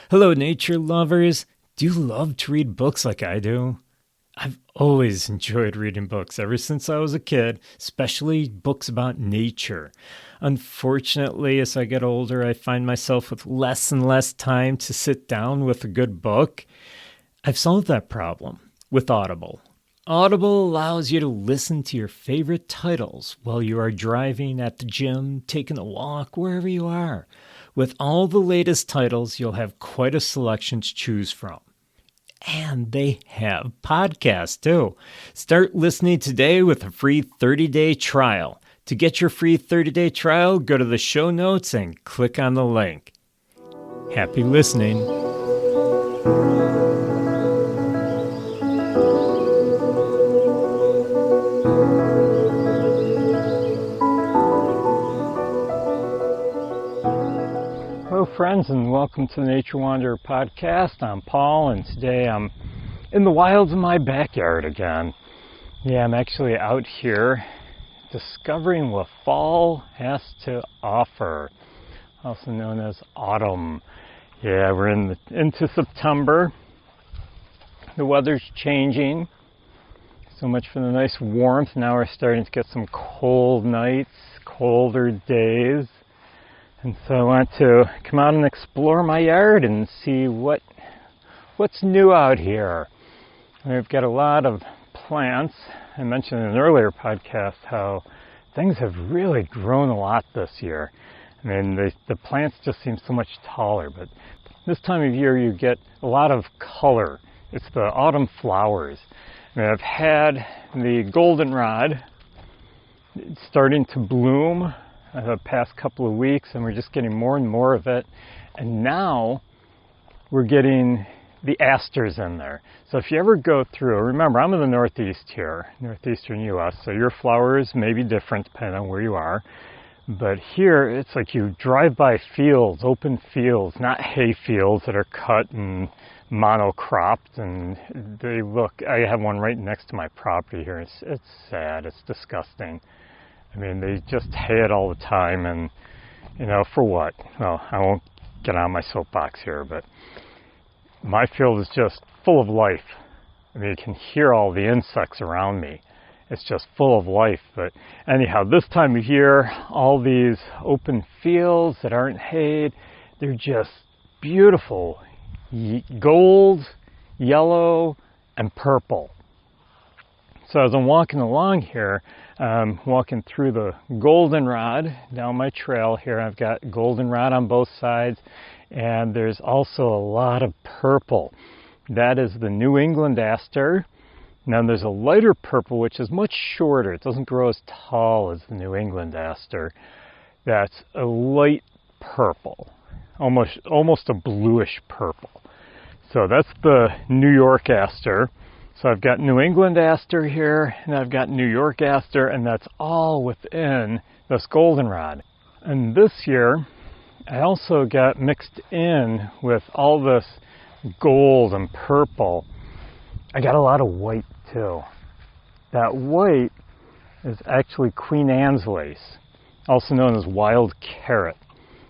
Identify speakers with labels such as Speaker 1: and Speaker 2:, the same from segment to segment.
Speaker 1: Hello, nature lovers. Do you love to read books like I do? I've always enjoyed reading books ever since I was a kid, especially books about nature. Unfortunately, as I get older, I find myself with less and less time to sit down with a good book. I've solved that problem with Audible. Audible allows you to listen to your favorite titles while you are driving, at the gym, taking a walk, wherever you are. With all the latest titles, you'll have quite a selection to choose from. And they have podcasts too. Start listening today with a free 30-day trial. To get your free 30-day trial, go to the show notes and click on the link. Happy listening. Hello friends, and welcome to the Nature Wanderer podcast. I'm Paul, and today I'm in the wilds of my backyard again. Yeah, I'm actually out here discovering what fall has to offer, also known as autumn. Yeah, we're into September. The weather's changing. So much for the nice warmth. Now we're starting to get some cold nights, colder days. And so I want to come out and explore my yard and see what's new out here. We've got a lot of plants. I mentioned in an earlier podcast how things have really grown a lot this year. I mean, the plants just seem so much taller, but this time of year you get a lot of color. It's the autumn flowers. I mean, I've had the goldenrod starting to bloom the past couple of weeks, and we're just getting more and more of it. And now we're getting the asters in there. So if you ever go through, remember I'm in the northeast here, northeastern US, so your flowers may be different depending on where you are. But here it's like you drive by fields, open fields, not hay fields that are cut and monocropped, and they look, I have one right next to my property here. It's sad, it's disgusting. I mean, they just hay it all the time, and, you know, for what? Well, I won't get on my soapbox here, but my field is just full of life. I mean, you can hear all the insects around me. It's just full of life. But anyhow, this time of year, all these open fields that aren't hayed, they're just beautiful. Gold, yellow, and purple. So as I'm walking along here, walking through the goldenrod down my trail here. I've got goldenrod on both sides, and there's also a lot of purple. That is the New England aster. Now there's a lighter purple, which is much shorter. It doesn't grow as tall as the New England aster. That's a light purple, almost a bluish purple. So that's the New York aster. So I've got New England aster here, and I've got New York aster, and that's all within this goldenrod. And this year, I also got mixed in with all this gold and purple. I got a lot of white too. That white is actually Queen Anne's lace, also known as wild carrot.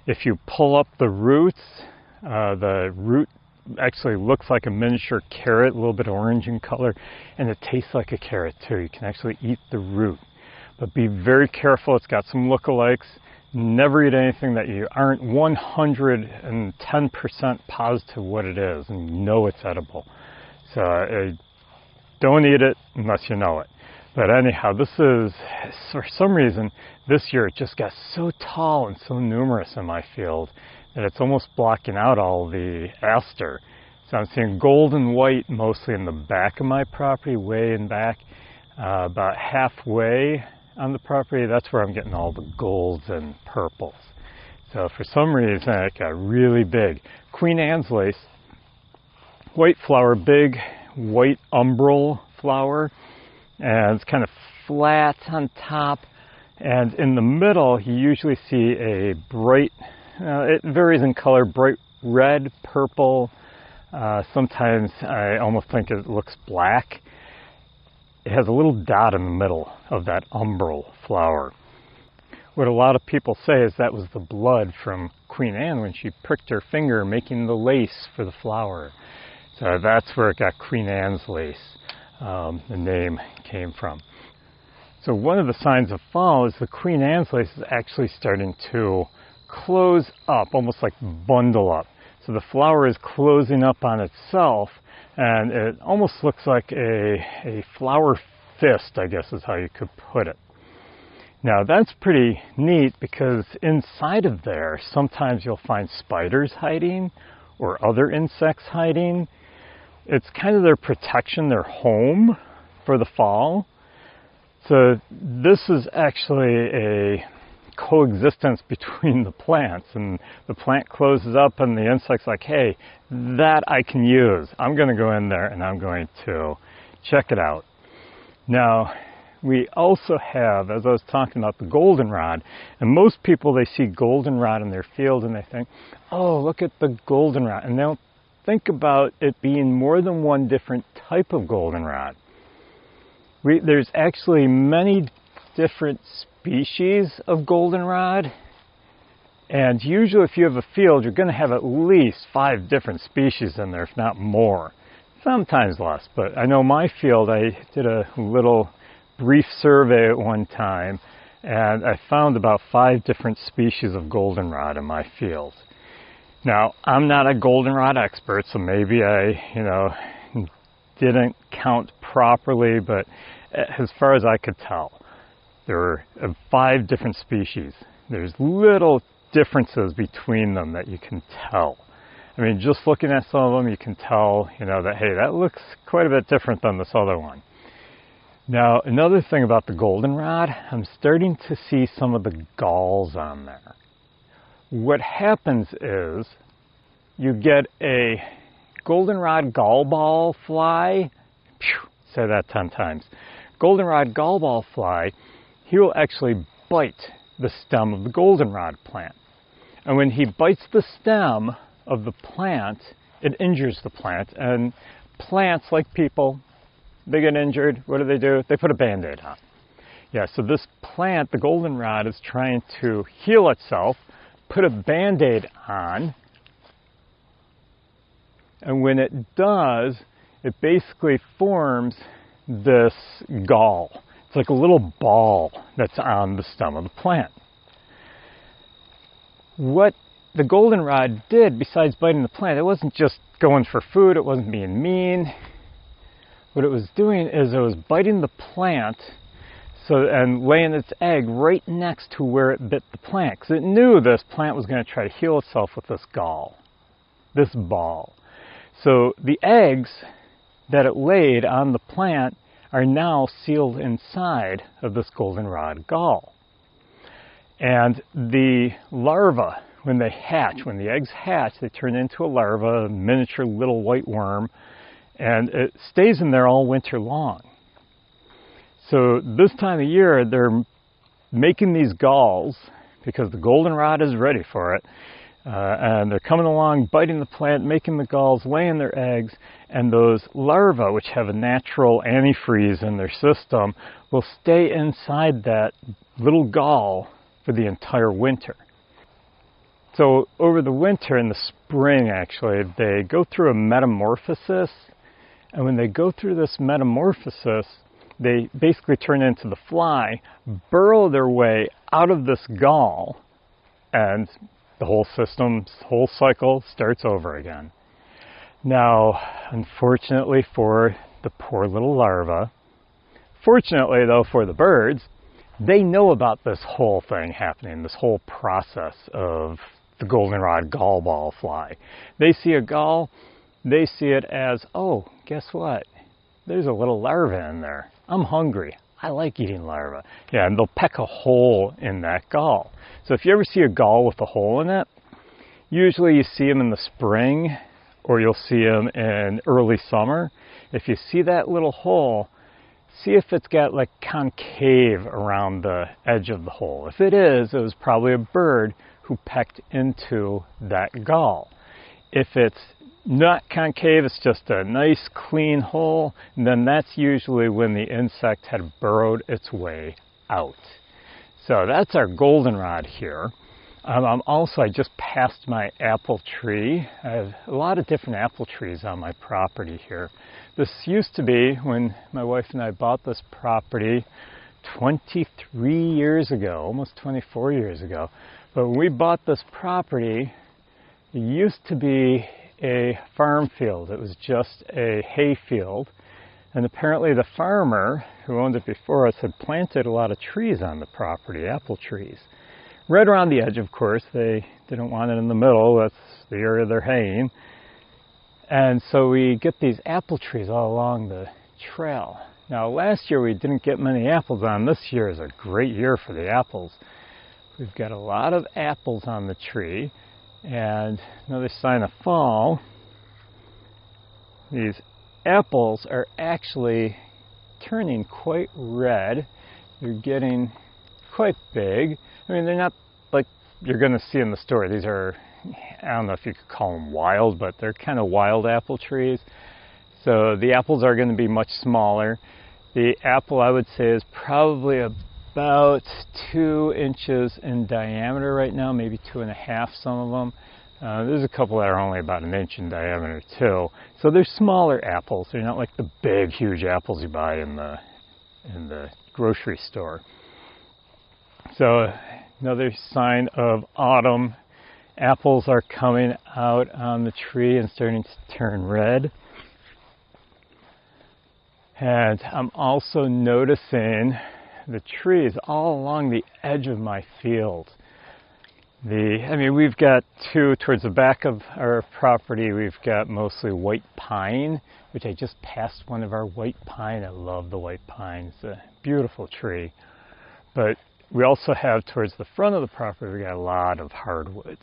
Speaker 1: If you pull up the roots, the root actually looks like a miniature carrot, a little bit orange in color, and it tastes like a carrot too. You can actually eat the root. But be very careful, it's got some lookalikes. Never eat anything that you aren't 110% positive what it is and you know it's edible. So don't eat it unless you know it. But anyhow, this is, for some reason, this year it just got so tall and so numerous in my field that it's almost blocking out all the aster. So I'm seeing gold and white mostly in the back of my property, way in back. About halfway on the property, that's where I'm getting all the golds and purples. So for some reason it got really big. Queen Anne's lace, white flower, big white umbral flower, and it's kind of flat on top. And in the middle, you usually see a bright, it varies in color, bright red, purple. Sometimes I almost think it looks black. It has a little dot in the middle of that umbral flower. what a lot of people say is that was the blood from Queen Anne when she pricked her finger making the lace for the flower. So that's where it got Queen Anne's lace, the name came from. So one of the signs of fall is the Queen Anne's lace is actually starting to close up, almost like bundle up. So the flower is closing up on itself, and it almost looks like a flower fist, I guess is how you could put it. Now that's pretty neat because inside of there, sometimes you'll find spiders hiding or other insects hiding. It's kind of their protection, their home for the fall. So this is actually a coexistence between the plants, and the plant closes up and the insect's like, hey, that I can use. I'm going to go in there and I'm going to check it out. Now, we also have, as I was talking about, the goldenrod, and most people, they see goldenrod in their field and they think, oh, look at the goldenrod, and they don't think about it being more than one different type of goldenrod. There's actually many different species of goldenrod, and usually if you have a field, you're going to have at least 5 different species in there, if not more. Sometimes less, but I know my field, I did a little brief survey at one time, and I found about 5 different species of goldenrod in my field. Now, I'm not a goldenrod expert, so maybe I, didn't count properly, but as far as I could tell, there were 5 different species. There's little differences between them that you can tell. I mean, just looking at some of them, you can tell, that, hey, that looks quite a bit different than this other one. Now, another thing about the goldenrod, I'm starting to see some of the galls on there. What happens is you get a goldenrod gallball fly. Say that 10 times. Goldenrod gallball fly, he will actually bite the stem of the goldenrod plant. And when he bites the stem of the plant, it injures the plant. And plants, like people, they get injured. What do? They put a Band-Aid on. Yeah, so this plant, the goldenrod, is trying to heal itself, put a Band-Aid on, and when it does, it basically forms this gall. It's like a little ball that's on the stem of the plant. What the goldenrod did, besides biting the plant, it wasn't just going for food, it wasn't being mean. What it was doing is it was biting the plant and laying its egg right next to where it bit the plant, because it knew this plant was going to try to heal itself with this gall, this ball. So the eggs that it laid on the plant are now sealed inside of this goldenrod gall. And the larva, when they hatch, when the eggs hatch, they turn into a larva, a miniature little white worm, and it stays in there all winter long. So this time of year, they're making these galls because the goldenrod is ready for it. And they're coming along, biting the plant, making the galls, laying their eggs, and those larvae, which have a natural antifreeze in their system, will stay inside that little gall for the entire winter. So over the winter and the spring, actually, they go through a metamorphosis. And when they go through this metamorphosis, they basically turn into the fly, burrow their way out of this gall, and the whole system, whole cycle starts over again. Now, unfortunately for the poor little larva, fortunately though for the birds, they know about this whole thing happening, this whole process of the goldenrod gallball fly. They see a gall, they see it as, oh, guess what? There's a little larva in there. I'm hungry. I like eating larvae. Yeah, and they'll peck a hole in that gall. So if you ever see a gall with a hole in it, usually you see them in the spring or you'll see them in early summer. If you see that little hole, see if it's got like concave around the edge of the hole. If it is, it was probably a bird who pecked into that gall. If it's not concave, it's just a nice clean hole, then that's usually when the insect had burrowed its way out. So that's our goldenrod here. I just passed my apple tree. I have a lot of different apple trees on my property here. This used to be, when my wife and I bought this property 23 years ago, almost 24 years ago. But when we bought this property, it used to be a farm field. It was just a hay field. And apparently the farmer who owned it before us had planted a lot of trees on the property, apple trees. Right around the edge, of course. They didn't want it in the middle. That's the area they're haying. And so we get these apple trees all along the trail. Now, last year we didn't get many apples on. This year is a great year for the apples. We've got a lot of apples on the tree. And another sign of fall, these apples are actually turning quite red. They're getting quite big. I mean, they're not like you're going to see in the store. These are, I don't know if you could call them wild, but they're kind of wild apple trees. So the apples are going to be much smaller. The apple, I would say, is probably about 2 inches in diameter right now, maybe 2.5, some of them. There's a couple that are only about 1 inch in diameter too. So they're smaller apples. They're not like the big, huge apples you buy in the grocery store. So another sign of autumn. Apples are coming out on the tree and starting to turn red. And I'm also noticing the trees all along the edge of my field. We've got towards the back of our property, we've got mostly white pine, which I just passed one of our white pine. I love the white pine. It's a beautiful tree. But we also have towards the front of the property, we got a lot of hardwoods,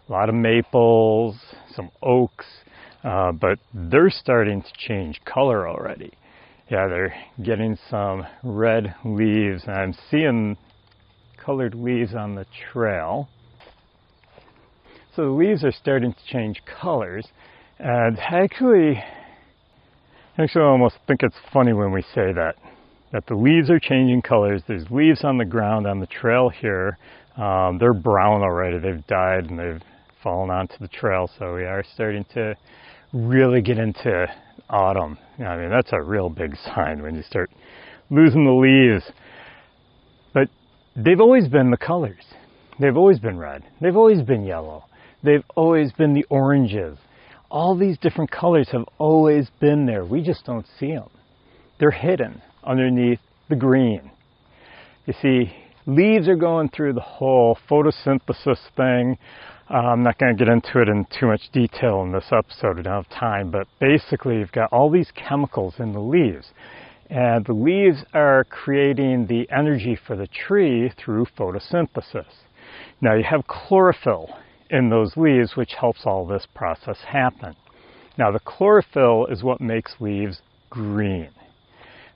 Speaker 1: a lot of maples, some oaks, but they're starting to change color already. Yeah, they're getting some red leaves, and I'm seeing colored leaves on the trail. So the leaves are starting to change colors, and actually I almost think it's funny when we say that the leaves are changing colors. There's leaves on the ground on the trail here. They're brown already. They've died and they've fallen onto the trail, so we are starting to really get into autumn. I mean, that's a real big sign when you start losing the leaves. But they've always been the colors. They've always been red. They've always been yellow. They've always been the oranges. All these different colors have always been there. We just don't see them. They're hidden underneath the green. You see, leaves are going through the whole photosynthesis thing. I'm not going to get into it in too much detail in this episode. I don't have time, but basically you've got all these chemicals in the leaves, and the leaves are creating the energy for the tree through photosynthesis. Now you have chlorophyll in those leaves, which helps all this process happen. Now the chlorophyll is what makes leaves green,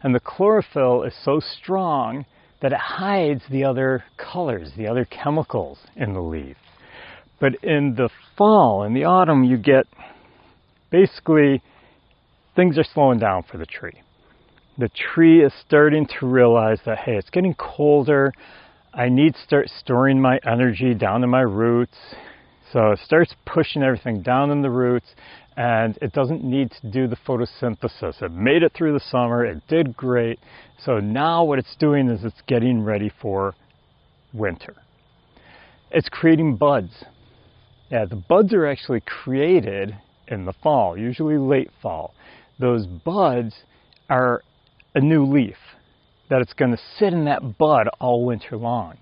Speaker 1: and the chlorophyll is so strong that it hides the other colors, the other chemicals in the leaf. But in the fall, in the autumn, you get basically things are slowing down for the tree. The tree is starting to realize that, hey, it's getting colder. I need to start storing my energy down in my roots. So it starts pushing everything down in the roots, and it doesn't need to do the photosynthesis. It made it through the summer. It did great. So now what it's doing is it's getting ready for winter. It's creating buds. Yeah, the buds are actually created in the fall, usually late fall. Those buds are a new leaf that it's going to sit in that bud all winter long.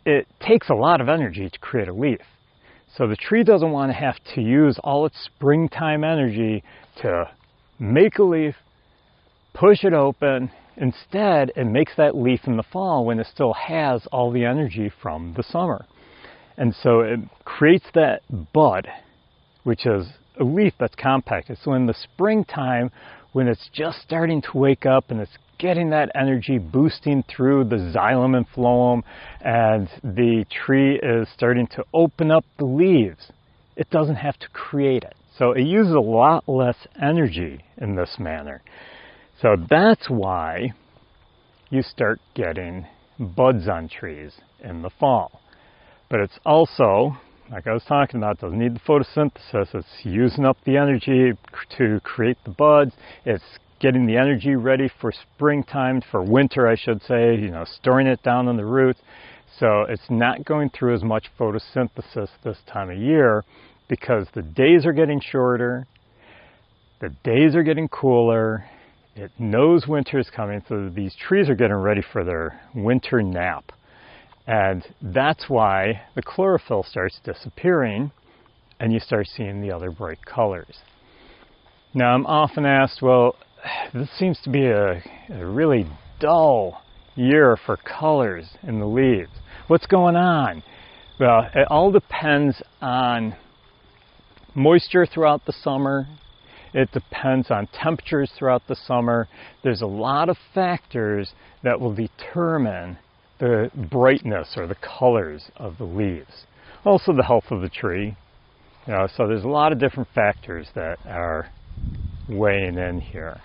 Speaker 1: It takes a lot of energy to create a leaf. So the tree doesn't want to have to use all its springtime energy to make a leaf, push it open. Instead, it makes that leaf in the fall when it still has all the energy from the summer. And so it creates that bud, which is a leaf that's compacted. So in the springtime, when it's just starting to wake up and it's getting that energy boosting through the xylem and phloem, and the tree is starting to open up the leaves, it doesn't have to create it. So it uses a lot less energy in this manner. So that's why you start getting buds on trees in the fall. But it's also, like I was talking about, it doesn't need the photosynthesis. It's using up the energy to create the buds. It's getting the energy ready for springtime, for winter, I should say, storing it down in the roots. So it's not going through as much photosynthesis this time of year because the days are getting shorter, the days are getting cooler, it knows winter is coming, so these trees are getting ready for their winter nap. And that's why the chlorophyll starts disappearing and you start seeing the other bright colors. Now I'm often asked, well, this seems to be a really dull year for colors in the leaves. What's going on? Well, it all depends on moisture throughout the summer. It depends on temperatures throughout the summer. There's a lot of factors that will determine the brightness or the colors of the leaves. Also the health of the tree. So there's a lot of different factors that are weighing in here.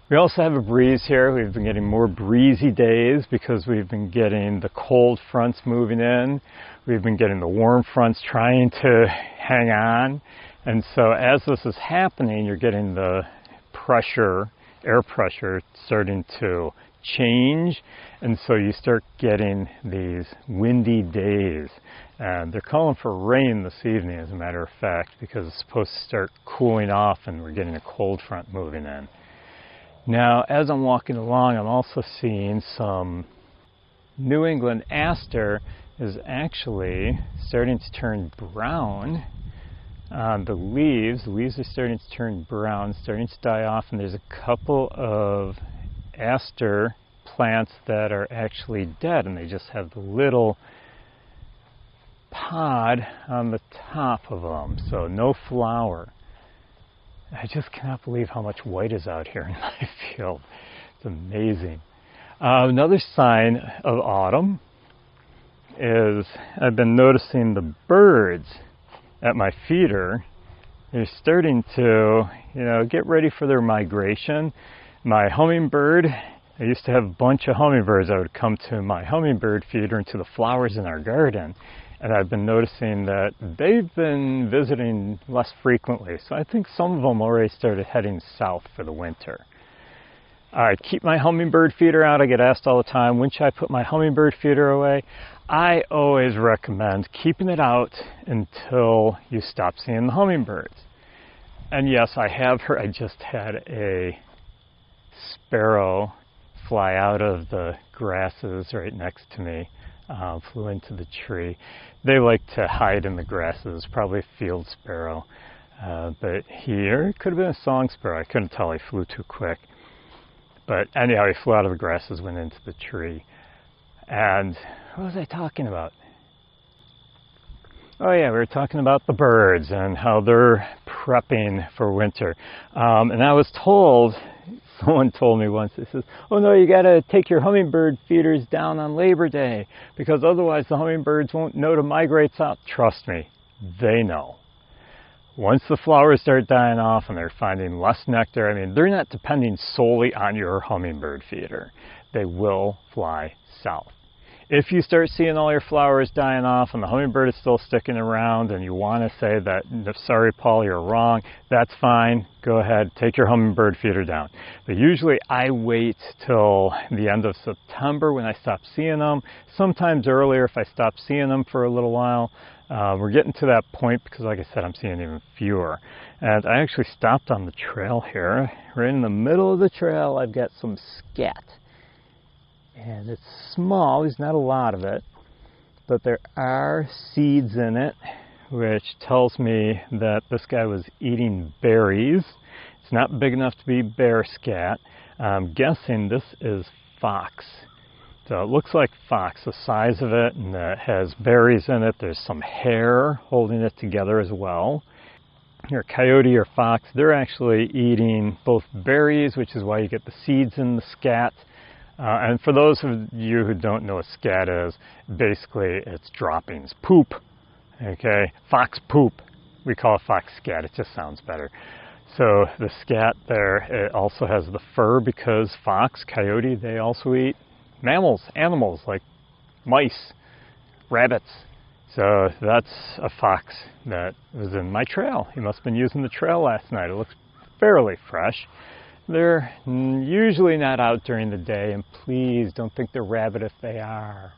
Speaker 1: We also have a breeze here. We've been getting more breezy days because we've been getting the cold fronts moving in. We've been getting the warm fronts trying to hang on. And so as this is happening, you're getting the pressure, air pressure, starting to change. And so you start getting these windy days. And they're calling for rain this evening, as a matter of fact, because it's supposed to start cooling off and we're getting a cold front moving in. Now, as I'm walking along, I'm also seeing some New England aster is actually starting to turn brown on the leaves. The leaves are starting to turn brown, starting to die off, and there's a couple of aster plants that are actually dead, and they just have the little pod on the top of them, so no flower. I just cannot believe how much white is out here in my field. It's amazing. Another sign of autumn is I've been noticing the birds at my feeder. They're starting to, get ready for their migration. My hummingbird, I used to have a bunch of hummingbirds that would come to my hummingbird feeder and to the flowers in our garden. And I've been noticing that they've been visiting less frequently. So I think some of them already started heading south for the winter. I keep my hummingbird feeder out. I get asked all the time, when should I put my hummingbird feeder away? I always recommend keeping it out until you stop seeing the hummingbirds. And yes, I have heard, I just had a sparrow fly out of the grasses right next to me. Flew into the tree. They like to hide in the grasses, probably a field sparrow. But here, it could have been a song sparrow. I couldn't tell, he flew too quick. But anyhow, he flew out of the grasses, went into the tree. And what was I talking about? Oh yeah, we were talking about the birds and how they're prepping for winter. And I was told, someone told me once, they says, oh no, you got to take your hummingbird feeders down on Labor Day because otherwise the hummingbirds won't know to migrate south. Trust me, they know. Once the flowers start dying off and they're finding less nectar, they're not depending solely on your hummingbird feeder. They will fly south. If you start seeing all your flowers dying off and the hummingbird is still sticking around and you want to say that, sorry Paul, you're wrong, that's fine. Go ahead, take your hummingbird feeder down. But usually I wait till the end of September when I stop seeing them. Sometimes earlier if I stop seeing them for a little while. We're getting to that point because, like I said, I'm seeing even fewer. And I actually stopped on the trail here. Right in the middle of the trail, I've got some scat. And it's small, there's not a lot of it, but there are seeds in it, which tells me that this guy was eating berries. It's not big enough to be bear scat. I'm guessing this is fox. So it looks like fox, the size of it, and it has berries in it. There's some hair holding it together as well. Your coyote or fox, they're actually eating both berries, which is why you get the seeds in the scat. And for those of you who don't know what scat is, basically it's droppings, poop, okay? Fox poop, we call it fox scat, it just sounds better. So the scat there, it also has the fur because fox, coyote, they also eat mammals, animals like mice, rabbits. So that's a fox that was in my trail. He must have been using the trail last night. It looks fairly fresh. They're usually not out during the day, and please don't think they're rabbit if they are.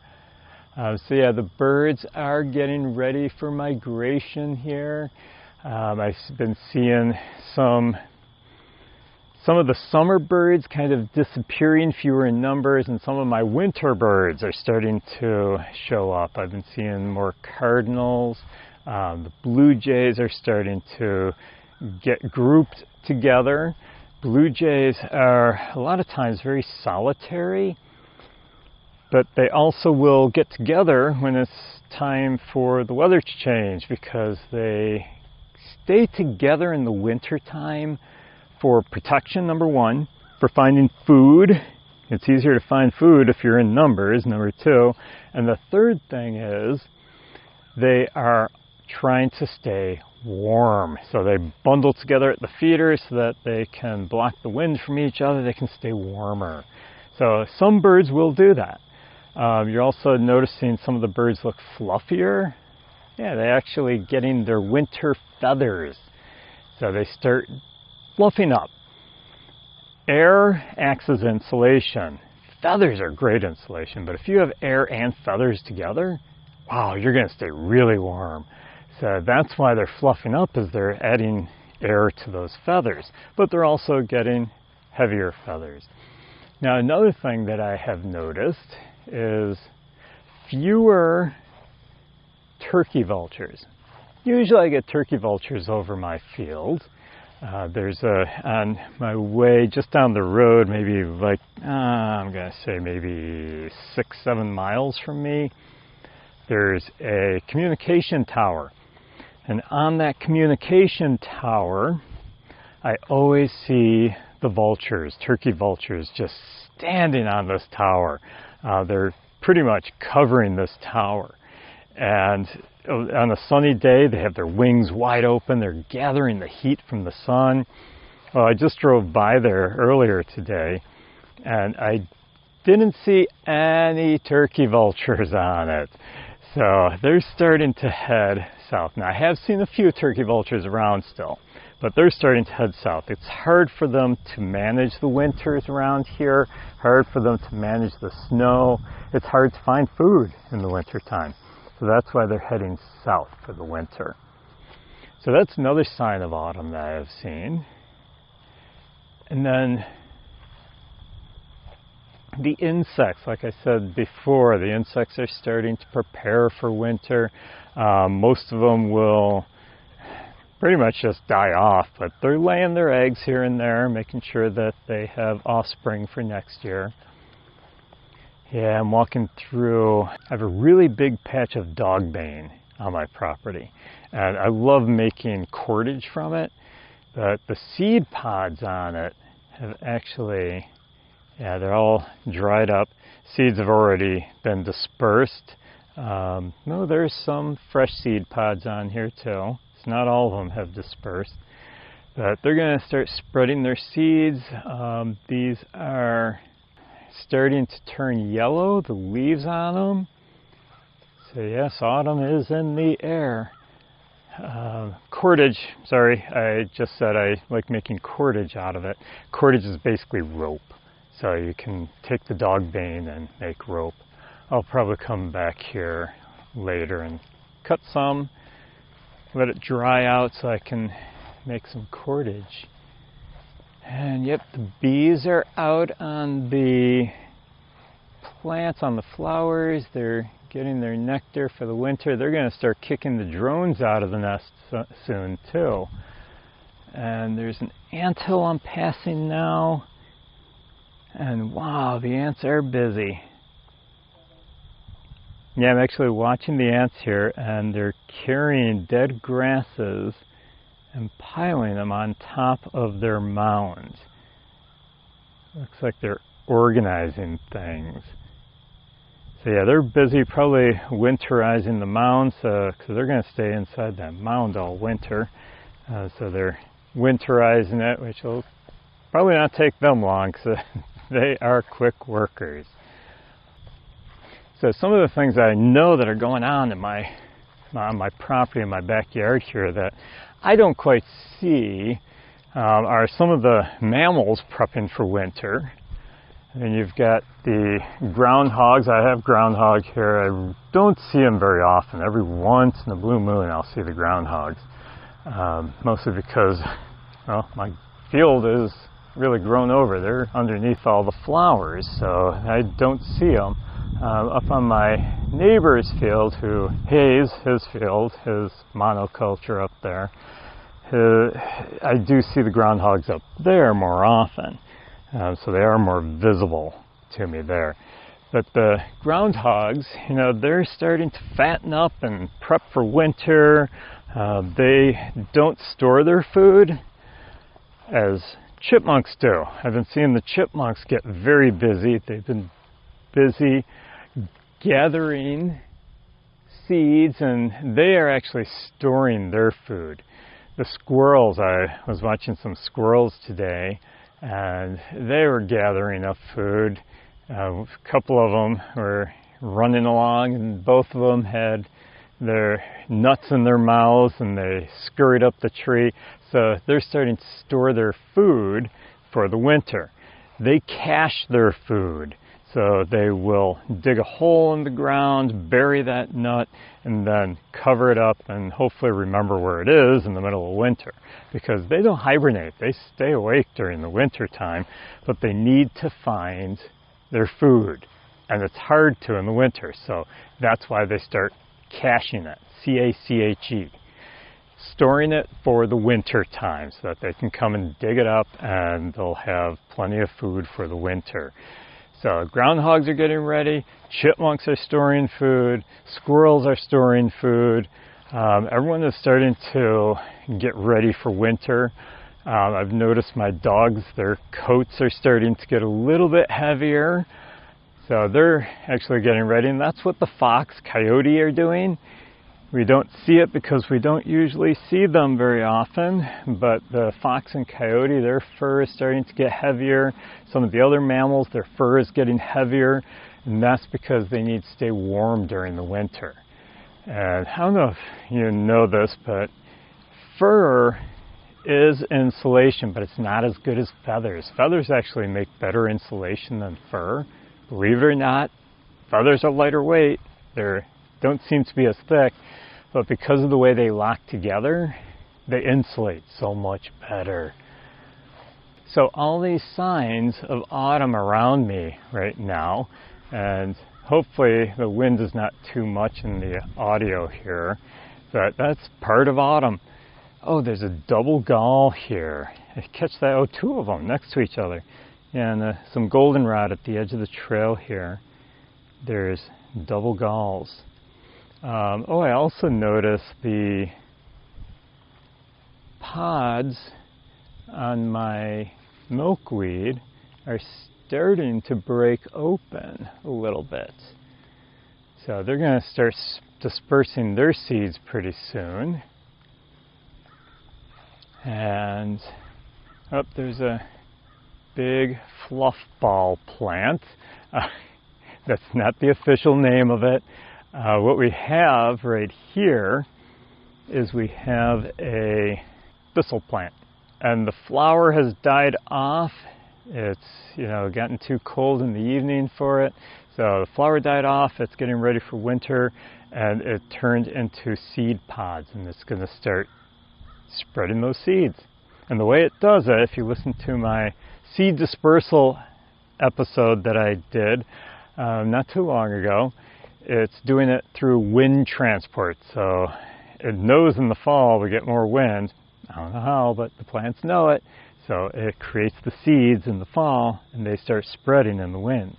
Speaker 1: So yeah, the birds are getting ready for migration here. I've been seeing some of the summer birds kind of disappearing, fewer in numbers, and some of my winter birds are starting to show up. I've been seeing more cardinals. The blue jays are starting to get grouped together. Blue jays are a lot of times very solitary, but they also will get together when it's time for the weather to change, because they stay together in the winter time for protection, number one, for finding food. It's easier to find food if you're in numbers, number two. And the third thing is they are trying to stay warm. So they bundle together at the feeders so that they can block the wind from each other. They can stay warmer. So some birds will do that. You're also noticing some of the birds look fluffier. Yeah, they're actually getting their winter feathers. So they start fluffing up. Air acts as insulation. Feathers are great insulation, but if you have air and feathers together, wow, you're going to stay really warm. So that's why they're fluffing up, is they're adding air to those feathers, but they're also getting heavier feathers. Now, another thing that I have noticed is fewer turkey vultures. Usually I get turkey vultures over my field. There's on my way just down the road, maybe like, I'm going to say maybe 6-7 miles from me, there's a communication tower. And on that communication tower, I always see the vultures, turkey vultures, just standing on this tower. They're pretty much covering this tower. And on a sunny day, they have their wings wide open. They're gathering the heat from the sun. Well, I just drove by there earlier today, and I didn't see any turkey vultures on it. So they're starting to head south. Now, I have seen a few turkey vultures around still, but they're starting to head south. It's hard for them to manage the winters around here, hard for them to manage the snow. It's hard to find food in the wintertime. So that's why they're heading south for the winter. So that's another sign of autumn that I've seen. And then the insects, like I said before, the insects are starting to prepare for winter. Most of them will pretty much just die off, but they're laying their eggs here and there, making sure that they have offspring for next year. Yeah, I'm walking through, I have a really big patch of dogbane on my property, and I love making cordage from it, but the seed pods on it have actually, yeah, they're all dried up. Seeds have already been dispersed. No, there's some fresh seed pods on here too. It's not all of them have dispersed, but they're going to start spreading their seeds. These are starting to turn yellow, the leaves on them. So yes, autumn is in the air. Cordage, sorry, I just said I like making cordage out of it. Cordage is basically rope. So you can take the dogbane and make rope. I'll probably come back here later and cut some, let it dry out so I can make some cordage. And yep, the bees are out on the plants, on the flowers. They're getting their nectar for the winter. They're going to start kicking the drones out of the nest soon too. And there's an anthill I'm passing now. And wow, the ants are busy. Yeah, I'm actually watching the ants here, and they're carrying dead grasses and piling them on top of their mounds. Looks like they're organizing things. So yeah, they're busy probably winterizing the mounds, because they're going to stay inside that mound all winter. So they're winterizing it, which will probably not take them long, because they are quick workers. So some of the things I know that are going on in my property, in my backyard here, that I don't quite see are some of the mammals prepping for winter. And you've got the groundhogs. I have groundhog here. I don't see them very often. Every once in a blue moon I'll see the groundhogs. Mostly because, well, my field is really grown over. They're underneath all the flowers, so I don't see them. Up on my neighbor's field, his field, his monoculture up there, I do see the groundhogs up there more often. So they are more visible to me there. But the groundhogs, they're starting to fatten up and prep for winter. They don't store their food as chipmunks do. I've been seeing the chipmunks get very busy. They've been busy gathering seeds, and they are actually storing their food. The squirrels, I was watching some squirrels today, and they were gathering up food. A couple of them were running along, and both of them had their nuts in their mouths, and they scurried up the tree. So they're starting to store their food for the winter. They cache their food. So they will dig a hole in the ground, bury that nut, and then cover it up and hopefully remember where it is in the middle of winter. Because they don't hibernate. They stay awake during the winter time, but they need to find their food. And it's hard to in the winter. So that's why they start caching it, C-A-C-H-E. Storing it for the winter time so that they can come and dig it up and they'll have plenty of food for the winter. So groundhogs are getting ready, chipmunks are storing food, squirrels are storing food. Everyone is starting to get ready for winter. I've noticed my dogs, their coats are starting to get a little bit heavier. So they're actually getting ready, and that's what the fox, coyote are doing. We don't see it because we don't usually see them very often, but the fox and coyote, their fur is starting to get heavier. Some of the other mammals, their fur is getting heavier, and that's because they need to stay warm during the winter. And I don't know if you know this, but fur is insulation, but it's not as good as feathers. Feathers actually make better insulation than fur. Believe it or not, feathers are lighter weight. They don't seem to be as thick, but because of the way they lock together, they insulate so much better. So all these signs of autumn around me right now, and hopefully the wind is not too much in the audio here, but that's part of autumn. Oh, there's a double gall here. I catch that. Oh, two of them next to each other. Yeah, and some goldenrod at the edge of the trail here. There's double galls. I also noticed the pods on my milkweed are starting to break open a little bit. So they're going to start dispersing their seeds pretty soon. And there's a big fluff ball plant. That's not the official name of it. What we have right here is we have a thistle plant, and the flower has died off. It's gotten too cold in the evening for it, so the flower died off. It's getting ready for winter, and it turned into seed pods, and it's going to start spreading those seeds. And the way it does it, if you listen to my seed dispersal episode that I did not too long ago, it's doing it through wind transport. So it knows in the fall we get more wind. I don't know how, but the plants know it. So it creates the seeds in the fall, and they start spreading in the wind.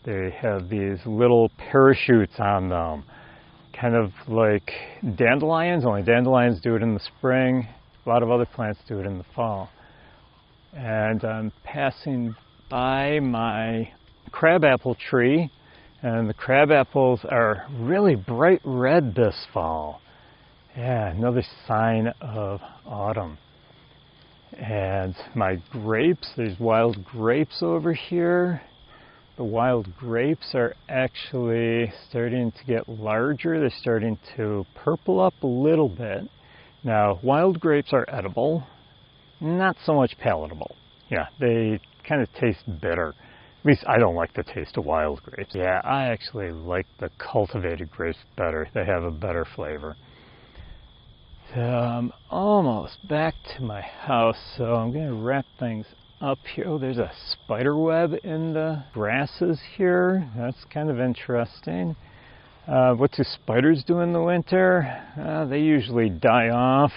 Speaker 1: They have these little parachutes on them, kind of like dandelions, only dandelions do it in the spring. A lot of other plants do it in the fall. And I'm passing by my crabapple tree, and the crabapples are really bright red this fall. Yeah, another sign of autumn. And my grapes, there's wild grapes over here. the wild grapes are actually starting to get larger. They're starting to purple up a little bit. Now, wild grapes are edible, not so much palatable. Yeah, they kind of taste bitter. At least I don't like the taste of wild grapes. Yeah, I actually like the cultivated grapes better. They have a better flavor. So I'm almost back to my house, so I'm going to wrap things up here. Oh, there's a spider web in the grasses here. That's kind of interesting. What do spiders do in the winter? They usually die off,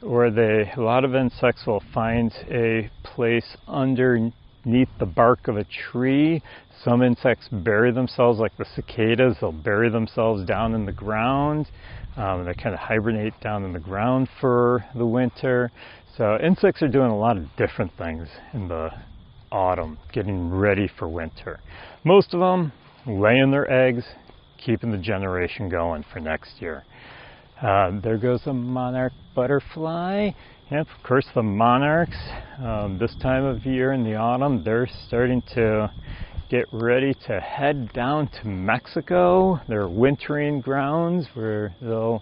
Speaker 1: or a lot of insects will find a place underneath the bark of a tree. Some insects bury themselves, like the cicadas. They'll bury themselves down in the ground. They kind of hibernate down in the ground for the winter. So insects are doing a lot of different things in the autumn, getting ready for winter. Most of them laying their eggs, keeping the generation going for next year. There goes a monarch butterfly. Yep, of course the monarchs, this time of year in the autumn, they're starting to get ready to head down to Mexico, their wintering grounds where they'll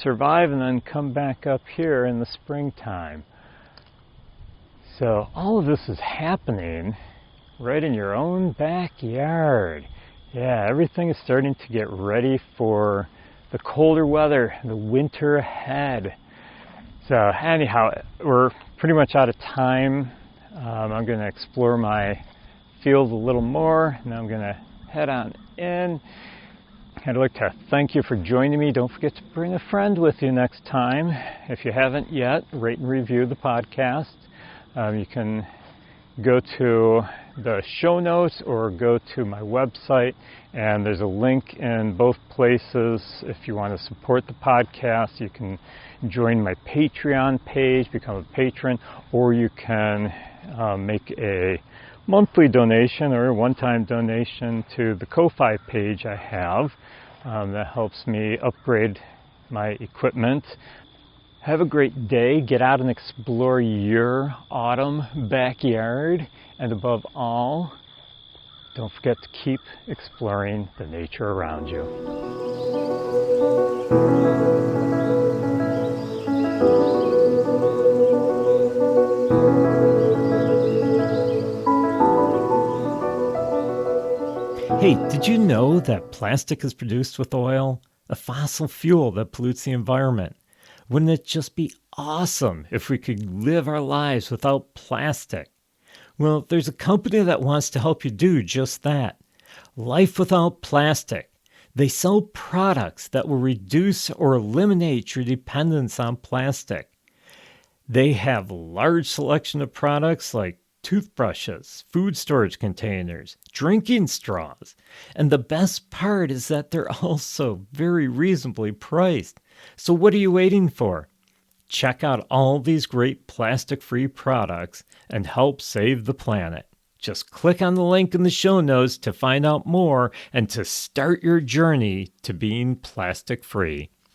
Speaker 1: survive and then come back up here in the springtime. So all of this is happening right in your own backyard. Yeah, everything is starting to get ready for the colder weather, the winter ahead. So anyhow, we're pretty much out of time. I'm going to explore my field a little more, and I'm going to head on in. I'd like to thank you for joining me. Don't forget to bring a friend with you next time. If you haven't yet, rate and review the podcast. You can go to the show notes or go to my website, and there's a link in both places. If you want to support the podcast, you can join my Patreon page, become a patron, or you can make a monthly donation or a one-time donation to the Ko-Fi page I have. That helps me upgrade my equipment. Have a great day. Get out and explore your autumn backyard. And above all, don't forget to keep exploring the nature around you. Hey, did you know that plastic is produced with oil? A fossil fuel that pollutes the environment. Wouldn't it just be awesome if we could live our lives without plastic? Well, there's a company that wants to help you do just that. Life Without Plastic. They sell products that will reduce or eliminate your dependence on plastic. They have a large selection of products like toothbrushes, food storage containers, drinking straws. And the best part is that they're also very reasonably priced. So what are you waiting for? Check out all these great plastic-free products and help save the planet. Just click on the link in the show notes to find out more and to start your journey to being plastic-free.